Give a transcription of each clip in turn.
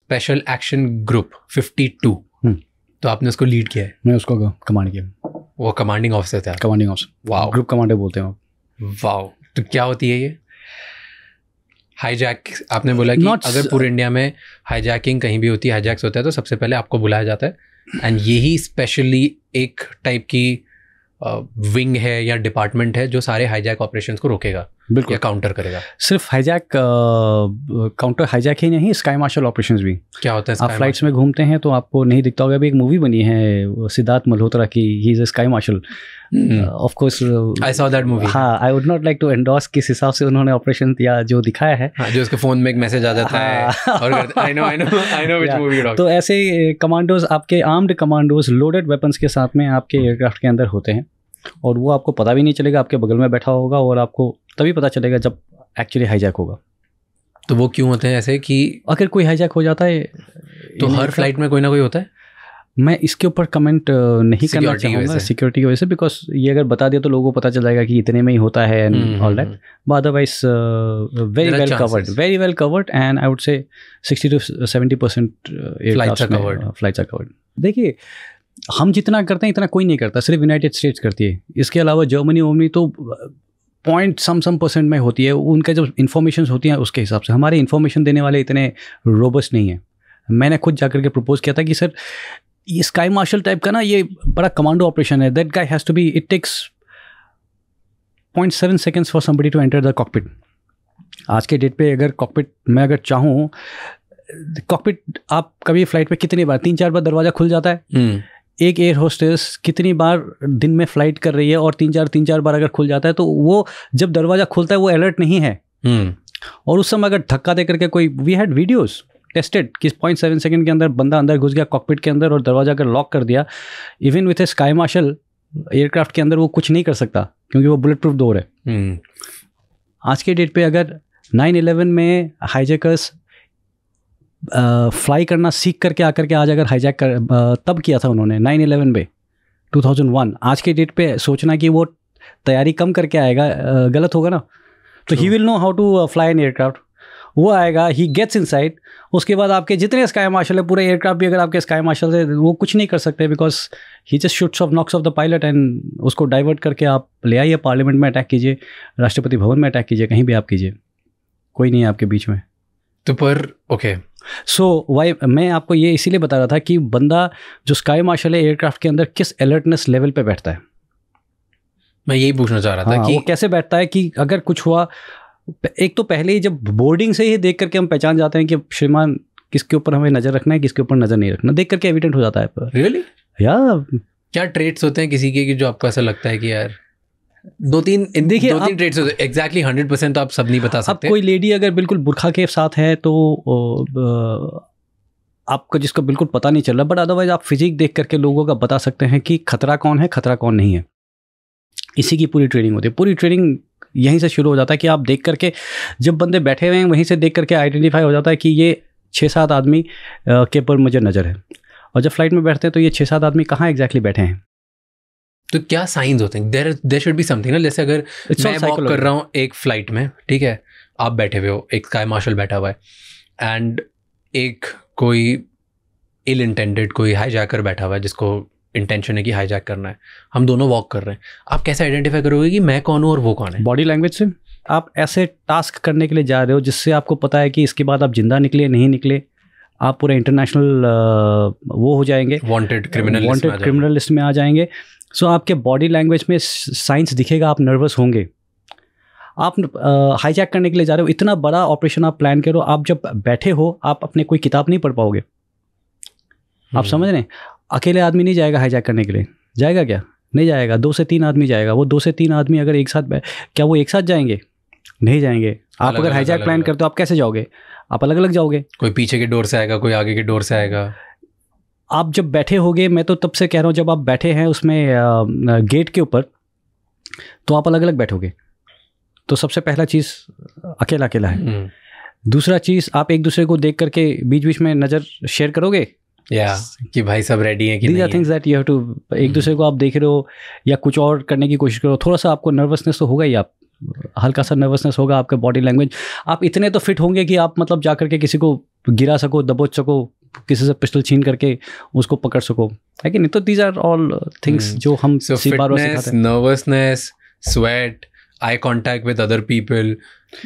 Special action group 52, तो आपने उसको लीड किया है? मैं उसको कमांड किया। वो कमांडिंग ऑफिसर था? Commanding officer, wow, group commander बोलते हैं। वाओ, तो क्या होती है ये हाईजैक? आपने बोला कि अगर पूरे इंडिया में हाईजैकिंग कहीं भी होती है, हाईजैक्स होता है, तो सबसे पहले आपको बुलाया जाता है, एंड यही स्पेशली एक टाइप की विंग है या डिपार्टमेंट है जो सारे हाईजैक ऑपरेशंस को रोकेगा या काउंटर करेगा। सिर्फ हाईजैक, काउंटर हाईजैक ही नहीं, स्काई मार्शल ऑपरेशंस भी। क्या होता है? आप फ्लाइट्स में घूमते हैं तो आपको नहीं दिखता होगा, अभी एक मूवी बनी है सिद्धार्थ मल्होत्रा की, he is a sky marshal. Of course I saw that movie. हाँ, I would not like to endorse किस हिसाब से उन्होंने ऑपरेशन या जो दिखाया है। जो उसके फोन में एक मैसेज आ जाता है और आई नो व्हिच मूवी। तो ऐसे कमांडोज, आपके आर्म्ड कमांडोज लोडेड वेपन्स के साथ में आपके एयरक्राफ्ट के अंदर होते हैं, और वो आपको पता भी नहीं चलेगा, आपके बगल में बैठा होगा, और आपको तभी पता चलेगा जब एक्चुअली हाईजैक होगा। तो वो क्यों होते हैं ऐसे कि अगर कोई हाईजैक हो जाता है तो हर फ्लाइट में कोई ना कोई होता है? मैं इसके ऊपर कमेंट नहीं करना चाहूँगा सिक्योरिटी की वजह से, बिकॉज ये अगर बता दिया तो लोगों को पता चल जाएगा कि इतने में ही होता है and all that, but otherwise very well covered and I would say 60 to 70% flights are covered. देखिए, हम जितना करते हैं इतना कोई नहीं करता, सिर्फ यूनाइटेड स्टेट्स करती है। इसके अलावा जर्मनी तो पॉइंट सम परसेंट में होती है। उनके जो इन्फॉर्मेशन होती हैं उसके हिसाब से, हमारे इन्फॉर्मेशन देने वाले इतने रोबस्ट नहीं है। मैंने खुद जाकर के प्रपोज किया था कि सर ये स्काई मार्शल टाइप का ना, ये बड़ा कमांडो ऑपरेशन है, that guy has to be, it takes 0.7 seconds for somebody to enter the cockpit. आज के डेट पे अगर कॉकपिट मैं अगर चाहूँ, कॉकपिट आप कभी फ्लाइट पे कितनी बार, 3-4 बार दरवाज़ा खुल जाता है। एक एयर होस्टेस कितनी बार दिन में फ्लाइट कर रही है और 3-4 बार अगर खुल जाता है, तो वो जब दरवाज़ा खुलता है वो अलर्ट नहीं है। और उस समय अगर धक्का दे करके कोई, वी हैड वीडियोस टेस्टेड कि 0.7 सेकंड के अंदर बंदा अंदर घुस गया कॉकपिट के अंदर और दरवाजा अगर लॉक कर दिया, even with a sky marshal aircraft के अंदर वो कुछ नहीं कर सकता, क्योंकि वो बुलेट प्रूफ डोर है। आज के डेट पे अगर 9/11 में हाईजैकर्स फ्लाई करना सीख करके आकर के आज अगर हाईजैक तब किया था उन्होंने 9/11 पे 2001, आज के डेट पे सोचना कि वो तैयारी कम करके आएगा गलत होगा ना। तो he will know how to fly an aircraft. वो आएगा, ही गेट्स इनसाइड, उसके बाद आपके जितने स्काई मार्शल है, पूरे एयरक्राफ्ट भी अगर आपके स्काई मार्शल से, वो कुछ नहीं कर सकते, because he just shoots off knocks off the pilot and उसको डाइवर्ट करके आप ले आइए, पार्लियामेंट में अटैक कीजिए, राष्ट्रपति भवन में अटैक कीजिए, कहीं भी आप कीजिए, कोई नहीं है आपके बीच में। तो पर ओके, सो वाई मैं आपको ये इसीलिए बता रहा था कि बंदा जो स्काई मार्शल है एयरक्राफ्ट के अंदर किस अलर्टनेस लेवल पे बैठता है। मैं यही पूछना चाह रहा था कि वो कैसे बैठता है कि अगर कुछ हुआ, एक तो पहले ही जब बोर्डिंग से ही देख करके हम पहचान जाते हैं कि श्रीमान किसके ऊपर हमें नज़र रखना है, किसके ऊपर नज़र नहीं रखना, देख करके एविडेंट हो जाता है। रियली? या क्या ट्रेट्स होते हैं किसी के कि जो आपको ऐसा लगता है कि यार दो तीन ट्रेट्स होते हैं? एग्जैक्टली 100% तो आप सब नहीं बता सकते। अब कोई लेडी अगर बिल्कुल बुरखा के साथ है तो आपको जिसको बिल्कुल पता नहीं चल रहा, बट अदरवाइज आप फिजिक देख करके लोगों का बता सकते हैं कि खतरा कौन है, खतरा कौन नहीं है। इसी की पूरी ट्रेनिंग होती है। पूरी ट्रेनिंग यहीं से शुरू हो जाता है कि आप देख करके, जब बंदे बैठे हुए हैं वहीं से देख करके आइडेंटिफाई हो जाता है कि ये 6-7 आदमी के पर मुझे नज़र है। और जब फ्लाइट में बैठते हैं तो ये 6-7 आदमी कहाँ एग्जैक्टली बैठे हैं। तो क्या साइंस होते हैं? देयर शुड बी समथिंग ना। जैसे अगर मैं वॉक कर रहा हूँ एक फ्लाइट में, ठीक है, आप बैठे हुए हो, एक स्काई मार्शल बैठा हुआ है, एंड एक कोई इल इंटेंडेड कोई हाईजैकर बैठा हुआ है जिसको इंटेंशन है कि हाईजैक करना है, हम दोनों वॉक कर रहे हैं, आप कैसे आइडेंटिफाई करोगे कि मैं कौन हूँ और वो कौन है? बॉडी लैंग्वेज से। आप ऐसे टास्क करने के लिए जा रहे हो जिससे आपको पता है कि इसके बाद आप जिंदा निकले नहीं निकले, आप पूरे इंटरनेशनल वो हो जाएंगे, वांटेड क्रिमिनल लिस्ट में आ जाएंगे। सो आपके बॉडी लैंग्वेज में साइंस दिखेगा, आप नर्वस होंगे। आप हाईजैक करने के लिए जा रहे हो, इतना बड़ा ऑपरेशन आप प्लान करो, आप जब बैठे हो आप अपने कोई किताब नहीं पढ़ पाओगे। आप समझ रहे हैं? अकेले आदमी नहीं जाएगा हाईजैक करने के लिए, जाएगा क्या? नहीं जाएगा। 2 से 3 आदमी जाएगा। वो 2 से 3 आदमी अगर एक साथ, क्या वो एक साथ जाएंगे? नहीं जाएंगे। आप अगर हाईजैक प्लान करते हो आप कैसे जाओगे? आप अलग अलग जाओगे। कोई पीछे के डोर से आएगा, कोई आगे के डोर से आएगा। आप जब बैठे होगे, मैं तो तब से कह रहा हूँ, जब आप बैठे हैं उसमें गेट के ऊपर, तो आप अलग अलग बैठोगे। तो सबसे पहला चीज़ अकेला अकेला है। दूसरा चीज़, आप एक दूसरे को देख करके बीच बीच में नज़र शेयर करोगे कि भाई सब रेडी हैं कि नहीं। Things that you have to, एक दूसरे को आप देख रहे हो या कुछ और करने की कोशिश करो, थोड़ा सा आपको नर्वसनेस तो होगा ही। आप हल्का सा नर्वसनेस होगा, आपका बॉडी लैंग्वेज, आप इतने तो फिट होंगे कि आप मतलब जा करके किसी को गिरा सको, दबोच सको, किसी से पिस्टल छीन करके उसको पकड़ सको, है कि नहीं? तो दीज आर ऑल थिंग्स जो हम fitness, nervousness, sweat, eye contact with other people,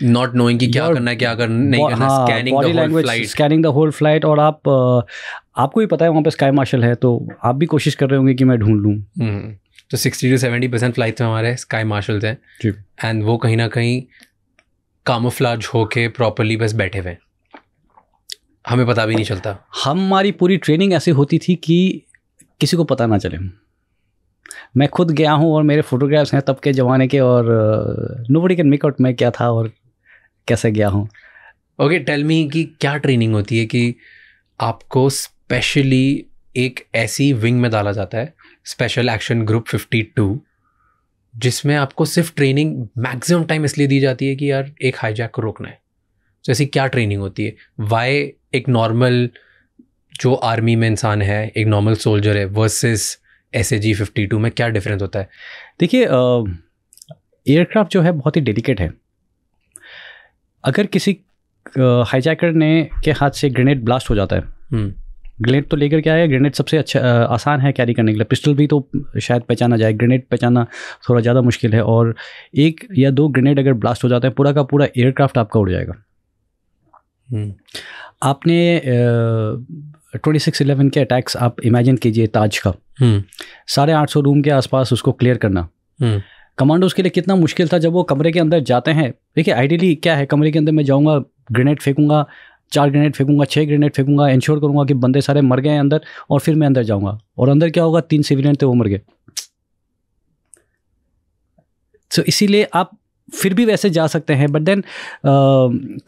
not knowing कि क्या करना है क्या नहीं करना, scanning the whole flight, scanning the whole flight. और आपको भी पता है वहाँ पे स्काई मार्शल है, तो आप भी कोशिश कर रहे होंगे कि मैं ढूंढ लूँ। तो 60 to 70% फ्लाइट्स में हमारे स्काई मार्शल्स हैं, एंड वो कहीं ना कहीं कामोफ्लाज होके प्रॉपरली बस बैठे हुए, हमें पता भी नहीं चलता। हमारी पूरी ट्रेनिंग ऐसी होती थी कि किसी को पता ना चले। मैं खुद गया हूँ और मेरे फोटोग्राफ्स हैं तब के ज़माने के, और नोबडी कैन मेक आउट मैं क्या था और कैसे गया हूँ। ओके, टेल मी कि क्या ट्रेनिंग होती है कि आपको स्पेशली एक ऐसी विंग में डाला जाता है, स्पेशल एक्शन ग्रुप 52, जिसमें आपको सिर्फ ट्रेनिंग मैक्सिमम टाइम इसलिए दी जाती है कि यार एक हाईजैक को रोकना है। तो ऐसी क्या ट्रेनिंग होती है? वाई एक नॉर्मल जो आर्मी में इंसान है, एक नॉर्मल सोल्जर है, वर्सेस SAG 52 में क्या डिफरेंस होता है? देखिए, एयरक्राफ्ट जो है बहुत ही डेलिकेट है। अगर किसी हाईजैकर ने के हाथ से ग्रेनेड ब्लास्ट हो जाता है, ग्रेनेड तो लेकर के आया, ग्रेनेड सबसे अच्छा आसान है कैरी करने के लिए, पिस्टल भी तो शायद पहचाना जाए, ग्रेनेड पहचाना थोड़ा ज़्यादा मुश्किल है, और 1 या 2 ग्रेनेड अगर ब्लास्ट हो जाता है, पूरा का पूरा एयरक्राफ्ट आपका उड़ जाएगा। आपने 26/11 के अटैक्स आप इमेजिन कीजिए, ताज का 850 रूम के आसपास उसको क्लियर करना कमांडोज के लिए कितना मुश्किल था जब वो कमरे के अंदर जाते हैं। देखिए, आइडियली क्या है, कमरे के अंदर मैं जाऊँगा, ग्रेनेड फेंकूंगा, 4 ग्रेनेड फेंकूंगा, 6 ग्रेनेड फेंकूंगा, इंश्योर करूंगा कि बंदे सारे मर गए हैं अंदर, और फिर मैं अंदर जाऊंगा, और अंदर क्या होगा, 3 सिविलियन थे वो मर गए। तो इसीलिए आप फिर भी वैसे जा सकते हैं, बट देन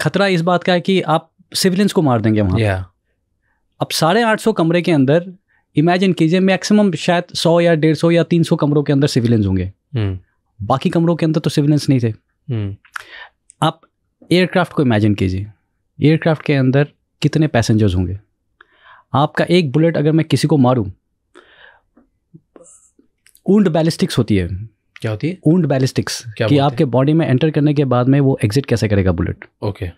खतरा इस बात का है कि आप सिविलियंस को मार देंगे वहाँ। अब 850 कमरे के अंदर इमेजिन कीजिए, मैक्सिमम शायद 100 या 150 या 300 कमरों के अंदर सिविलियंस होंगे, बाकी कमरों के अंदर तो सिविलियंस नहीं थे। आप एयरक्राफ्ट को इमेजिन कीजिए, एयरक्राफ्ट के अंदर कितने पैसेंजर्स होंगे। आपका एक बुलेट अगर मैं किसी को मारूं, ऊंड बैलिस्टिक्स होती है। क्या होती है? ऊंड बैलिस्टिक्स, कि आपके बॉडी में एंटर करने के बाद में वो एग्जिट कैसे करेगा बुलेट। ओके,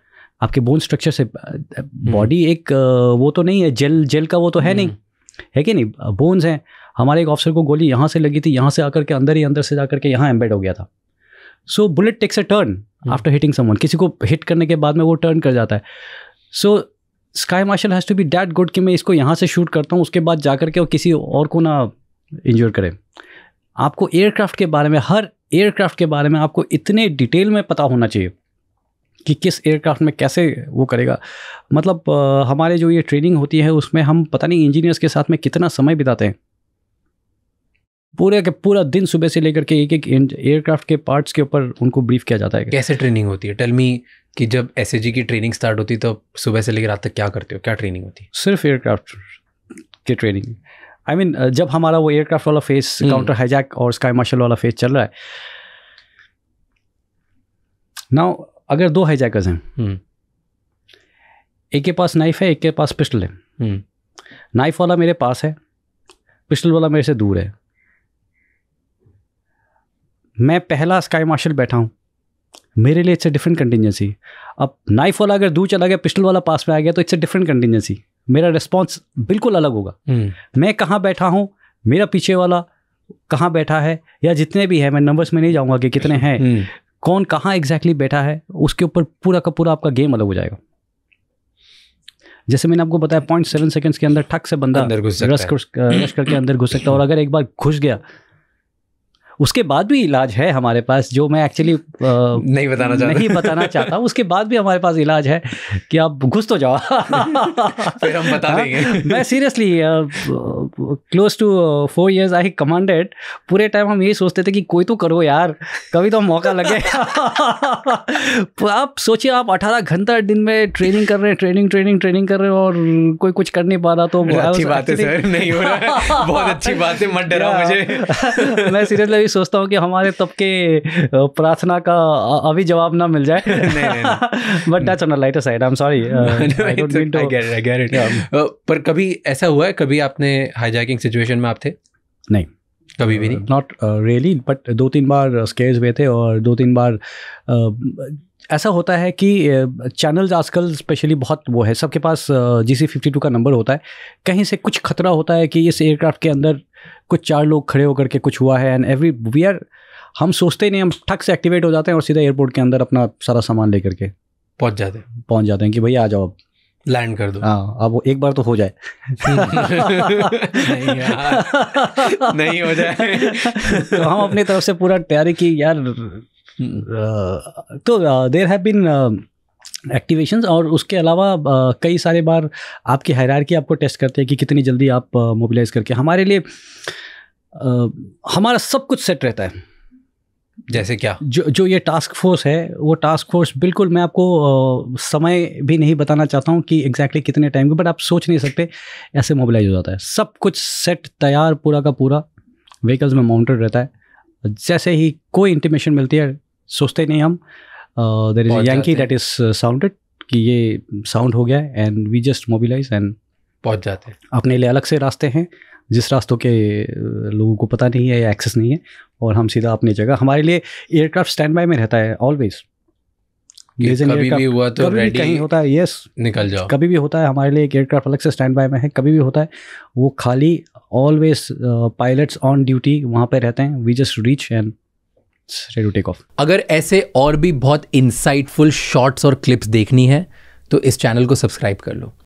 आपके बोन स्ट्रक्चर से, बॉडी एक वो तो नहीं है जेल का, वो तो है नहीं, है कि नहीं, बोन्स हैं। हमारे एक ऑफिसर को गोली यहाँ से लगी थी, यहाँ से आकर के अंदर ही अंदर से जाकर के यहाँ एम्बेड हो गया था। So bullet takes a turn after hitting someone, किसी को हिट करने के बाद में वो टर्न कर जाता है। So sky marshal has to be that good कि मैं इसको यहाँ से शूट करता हूँ, उसके बाद जाकर के और किसी और को ना इंजोर करे। आपको एयरक्राफ्ट के बारे में, हर एयरक्राफ्ट के बारे में आपको इतने डिटेल में पता होना चाहिए कि किस एयरक्राफ्ट में कैसे वो करेगा। मतलब हमारे जो ये ट्रेनिंग होती है उसमें हम पता नहीं इंजीनियर्स के साथ में कितना समय बिताते हैं, पूरे के पूरा दिन सुबह से लेकर के एक एयरक्राफ्ट के पार्ट्स के ऊपर उनको ब्रीफ किया जाता है। कैसे ट्रेनिंग होती है? टेल मी कि जब SAG की ट्रेनिंग स्टार्ट होती है तो सुबह से लेकर रात तक क्या करते हो, क्या ट्रेनिंग होती है? सिर्फ एयरक्राफ्ट की ट्रेनिंग। आई मीन जब हमारा वो एयरक्राफ्ट वाला फेस, काउंटर हाईजैक और स्काई मार्शल वाला फेस चल रहा है, नाउ अगर 2 हाईजैकर्स हैं, एक के पास नाइफ है, एक के पास पिस्टल है। नाइफ वाला मेरे पास है, पिस्टल वाला मेरे से दूर है। मैं पहला स्काई मार्शल बैठा हूँ, मेरे लिए इट्स अ डिफरेंट कंटिजेंसी। अब नाइफ वाला अगर दूर चला गया, पिस्टल वाला पास में आ गया, तो इट्स अ डिफरेंट कंटिजेंसी, मेरा रिस्पॉन्स बिल्कुल अलग होगा। मैं कहाँ बैठा हूँ, मेरा पीछे वाला कहाँ बैठा है, या जितने भी है, मैं नंबर्स में नहीं जाऊँगा कि कितने हैं, कौन कहाँ एग्जैक्टली बैठा है, उसके ऊपर पूरा का पूरा आपका गेम अलग हो जाएगा। जैसे मैंने आपको बताया 0.7 सेकंड्स के अंदर ठक से बंदा रश करके अंदर घुस सकता है, और अगर एक बार घुस गया उसके बाद भी इलाज है हमारे पास, जो मैं एक्चुअली नहीं बताना चाहता। उसके बाद भी हमारे पास इलाज है कि आप घुस तो जाओ। फिर हम बता देंगे। मैं seriously close to 4 years I commanded, पूरे टाइम हम यही सोचते थे कि कोई तो करो यार, कभी तो मौका लगे। आप सोचिए, आप 18 घंटा दिन में ट्रेनिंग कर रहे हैं, ट्रेनिंग कर रहे हैं, और कोई कुछ कर नहीं पा रहा। तो अच्छी बात है सर, नहीं हो रहा है, बहुत अच्छी बात है, मत डराओ मुझे। मैं सीरियसली सोचता हूँ कि हमारे तब के प्रार्थना का अभी जवाब ना मिल जाए। But that's on a lighter side, I am sorry, I don't mean to. I get it. पर कभी ऐसा हुआ है, कभी आपने हाईजैकिंग सिचुएशन में आप थे? नहीं, कभी भी नहीं? नॉट रियली, बट 2-3 बार स्केयर्स हुए थे, और 2-3 बार ऐसा होता है कि चैनल्स आजकल स्पेशली बहुत वो है, सबके पास GC52 का नंबर होता है, कहीं से कुछ खतरा होता है कि इस एयरक्राफ्ट के अंदर कुछ 4 लोग खड़े होकर के कुछ हुआ है, एंड हम सोचते ही नहीं, हम ठक से एक्टिवेट हो जाते हैं और सीधा एयरपोर्ट के अंदर अपना सारा सामान लेकर के पहुंच जाते हैं कि भैया आ जाओ, अब लैंड कर दो। हाँ, अब एक बार तो हो जाए। नहीं यार, नहीं हो जाए। तो हम अपनी तरफ से पूरा तैयारी की यार। तो देयर हैव बीन एक्टिवेशंस, और उसके अलावा कई सारे बार आपकी हायरार्की आपको टेस्ट करते हैं कि कितनी जल्दी आप मोबिलाइज करके, हमारे लिए हमारा सब कुछ सेट रहता है। जैसे क्या? जो ये टास्क फोर्स है, वो टास्क फोर्स बिल्कुल, मैं आपको समय भी नहीं बताना चाहता हूँ कि एग्जैक्टली कितने टाइम के, बट आप सोच नहीं सकते ऐसे मोबिलाइज हो जाता है। सब कुछ सेट तैयार, पूरा का पूरा व्हीकल्स में माउंटेड रहता है। जैसे ही कोई इंटीमेशन मिलती है, सोचते नहीं हम, there is a yankee that is sounded कि ये साउंड हो गया है, एंड वी जस्ट मोबिलाइज एंड पहुँच जाते हैं। अपने लिए अलग से रास्ते हैं जिस रास्तों के लोगों को पता नहीं है या एक्सेस नहीं है, और हम सीधा अपनी जगह, हमारे लिए एयरक्राफ्ट स्टैंड बाय में रहता है ऑलवेज। कभी भी हुआ तो रेडी, कहीं होता है, यस निकल जाओ, कभी भी होता है। हमारे लिए एक एयरक्राफ्ट अलग से स्टैंड बाय में है, कभी भी होता है, वो खाली ऑलवेज पायलट्स ऑन ड्यूटी वहाँ पे रहते हैं। We just reach and ready to take off. अगर ऐसे और भी बहुत इंसाइटफुल शॉट्स और क्लिप्स देखनी है तो इस चैनल को सब्सक्राइब कर लो।